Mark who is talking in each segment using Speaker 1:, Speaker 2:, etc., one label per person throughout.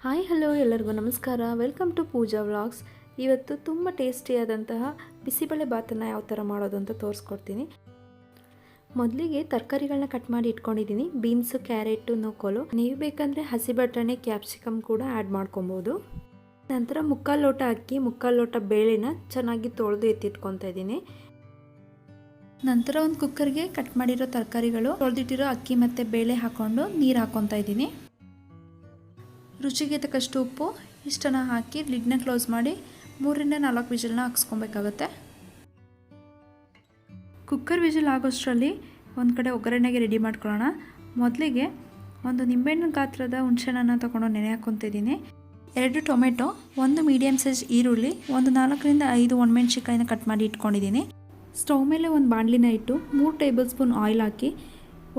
Speaker 1: Hi hello ಎಲ್ಲರಿಗೂ ನಮಸ್ಕಾರ. Welcome to Pooja vlogs. ಇವತ್ತು ತುಂಬ ಟೇಸ್ಟಿಯಾದಂತಹ ಬಿಸಿಬೇಳೆ ಬಾತನ್ನು ಯಾವ ಥರ ಮಾಡೋದು ಅಂತ ತೋರಿಸ್ಕೊಡ್ತೀನಿ. ಮೊದಲಿಗೆ ತರಕಾರಿಗಳನ್ನ ಕಟ್ ಮಾಡಿ ಇಟ್ಕೊಂಡಿದ್ದೀನಿ. ಬೀನ್ಸು, ಕ್ಯಾರೆಟು, ನೂಕೋಲು. ನೀವು ಬೇಕಂದರೆ ಹಸಿ ಬಟಾಣಿ, ಕ್ಯಾಪ್ಸಿಕಮ್ ಕೂಡ ಆ್ಯಡ್ ಮಾಡ್ಕೊಬೋದು. ನಂತರ ಮುಕ್ಕಾಲು ಲೋಟ ಅಕ್ಕಿ, ಮುಕ್ಕಾಲು ಲೋಟ ಬೇಳೆನ ಚೆನ್ನಾಗಿ ತೊಳೆದು ಎತ್ತಿಟ್ಕೊತಾ ಇದ್ದೀನಿ. ನಂತರ ಒಂದು ಕುಕ್ಕರ್ಗೆ ಕಟ್ ಮಾಡಿರೋ ತರಕಾರಿಗಳು, ತೊಳೆದಿಟ್ಟಿರೋ ಅಕ್ಕಿ ಮತ್ತು ಬೇಳೆ ಹಾಕ್ಕೊಂಡು ನೀರು ಹಾಕ್ಕೊತಾ ಇದ್ದೀನಿ. ರುಚಿಗೆ ತಕ್ಕಷ್ಟು ಉಪ್ಪು ಇಷ್ಟನ್ನು ಹಾಕಿ ಲಿಡ್ನ ಕ್ಲೋಸ್ ಮಾಡಿ 3-4 ವಿಜಿಲ್ನ ಹಾಕ್ಸ್ಕೊಬೇಕಾಗತ್ತೆ. ಕುಕ್ಕರ್ ವಿಜಿಲ್ ಆಗೋಷ್ಟರಲ್ಲಿ ಒಂದು ಕಡೆ ಒಗ್ಗರಣೆಗೆ ರೆಡಿ ಮಾಡ್ಕೊಳ್ಳೋಣ. ಮೊದಲಿಗೆ ಒಂದು ನಿಂಬೆಹಣ್ಣು ಗಾತ್ರದ ಹುಣಸೆಹಣ್ಣನ್ನು ತೊಗೊಂಡು ನೆನೆ ಹಾಕ್ಕೊತಿದ್ದೀನಿ. 2 ಟೊಮೆಟೊ, 1 ಮೀಡಿಯಮ್ ಸೈಜ್ ಈರುಳ್ಳಿ, ಒಂದು 4-5 ಒಣಮೆಣಸಿನ್ಕಾಯಿನ ಕಟ್ ಮಾಡಿ ಇಟ್ಕೊಂಡಿದ್ದೀನಿ. ಸ್ಟವ್ ಮೇಲೆ ಒಂದು ಬಾಣಲಿನ ಇಟ್ಟು 3 ಟೇಬಲ್ ಸ್ಪೂನ್ ಆಯಿಲ್ ಹಾಕಿ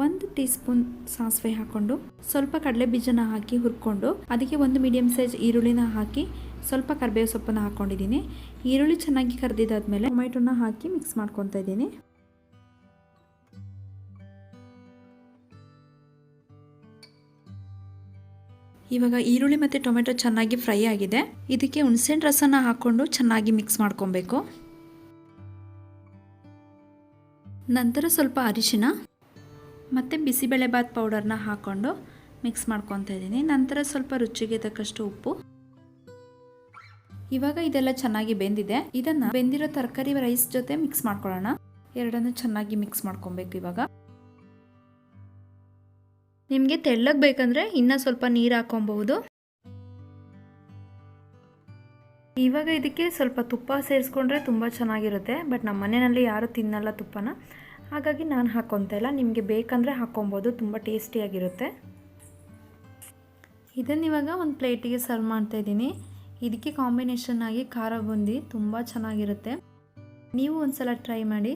Speaker 1: 1 ಟೀ ಸ್ಪೂನ್ ಸಾಸಿವೆ ಹಾಕ್ಕೊಂಡು ಸ್ವಲ್ಪ ಕಡಲೆ ಬೀಜನ ಹಾಕಿ ಹುರ್ಕೊಂಡು ಅದಕ್ಕೆ 1 ಮೀಡಿಯಮ್ ಸೈಜ್ ಈರುಳ್ಳಿನ ಹಾಕಿ ಸ್ವಲ್ಪ ಕರಿಬೇವು ಸೊಪ್ಪನ್ನು ಹಾಕ್ಕೊಂಡಿದ್ದೀನಿ. ಈರುಳ್ಳಿ ಚೆನ್ನಾಗಿ ಕರೆದಿದ್ದಾದ್ಮೇಲೆ ಟೊಮೆಟೊನ ಹಾಕಿ ಮಿಕ್ಸ್ ಮಾಡ್ಕೊತಾ ಇದ್ದೀನಿ. ಇವಾಗ ಈರುಳ್ಳಿ ಮತ್ತು ಟೊಮೆಟೊ ಚೆನ್ನಾಗಿ ಫ್ರೈ ಆಗಿದೆ. ಇದಕ್ಕೆ ಹುಣಸೆಹಣ್ಣು ರಸನ ಹಾಕ್ಕೊಂಡು ಚೆನ್ನಾಗಿ ಮಿಕ್ಸ್ ಮಾಡ್ಕೊಬೇಕು. ನಂತರ ಸ್ವಲ್ಪ ಅರಿಶಿನ ಮತ್ತು ಬಿಸಿಬೇಳೆಬಾತ್ ಪೌಡರ್ನ ಹಾಕ್ಕೊಂಡು ಮಿಕ್ಸ್ ಮಾಡ್ಕೊತಾ ಇದ್ದೀನಿ. ನಂತರ ಸ್ವಲ್ಪ ರುಚಿಗೆ ತಕ್ಕಷ್ಟು ಉಪ್ಪು. ಇವಾಗ ಇದೆಲ್ಲ ಚೆನ್ನಾಗಿ ಬೆಂದಿದೆ. ಇದನ್ನು ಬೆಂದಿರೋ ತರಕಾರಿ ರೈಸ್ ಜೊತೆ ಮಿಕ್ಸ್ ಮಾಡ್ಕೊಳ್ಳೋಣ. ಎರಡನ್ನೂ ಚೆನ್ನಾಗಿ ಮಿಕ್ಸ್ ಮಾಡ್ಕೊಬೇಕು. ಇವಾಗ ನಿಮಗೆ ತೆಳ್ಳಗೆ ಬೇಕಂದರೆ ಇನ್ನೂ ಸ್ವಲ್ಪ ನೀರು ಹಾಕ್ಕೊಬಹುದು. ಇವಾಗ ಇದಕ್ಕೆ ಸ್ವಲ್ಪ ತುಪ್ಪ ಸೇರಿಸ್ಕೊಂಡ್ರೆ ತುಂಬ ಚೆನ್ನಾಗಿರುತ್ತೆ. ಬಟ್ ನಮ್ಮ ಮನೆಯಲ್ಲಿ ಯಾರೂ ತಿನ್ನಲ್ಲ ತುಪ್ಪನ, ಹಾಗಾಗಿ ನಾನು ಹಾಕ್ಕೊತಾ ಇಲ್ಲ. ನಿಮಗೆ ಬೇಕಂದರೆ ಹಾಕ್ಕೊಬೋದು, ತುಂಬ ಟೇಸ್ಟಿಯಾಗಿರುತ್ತೆ. ಇದನ್ನು ಇವಾಗ ಒಂದು ಪ್ಲೇಟಿಗೆ ಸರ್ವ್ ಮಾಡ್ತಾಯಿದ್ದೀನಿ. ಇದಕ್ಕೆ ಕಾಂಬಿನೇಷನ್ ಆಗಿ ಖಾರ ಬೂಂದಿ ತುಂಬ ಚೆನ್ನಾಗಿರುತ್ತೆ. ನೀವು ಒಂದ್ಸಲ ಟ್ರೈ ಮಾಡಿ,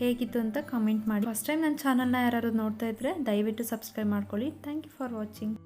Speaker 1: ಹೇಗಿತ್ತು ಅಂತ ಕಮೆಂಟ್ ಮಾಡಿ. ಫಸ್ಟ್ ಟೈಮ್ ನನ್ನ ಚಾನಲ್ನ ಯಾರು ನೋಡ್ತಾ ಇದ್ದರೆ ದಯವಿಟ್ಟು ಸಬ್ಸ್ಕ್ರೈಬ್ ಮಾಡ್ಕೊಳ್ಳಿ. Thank you for watching.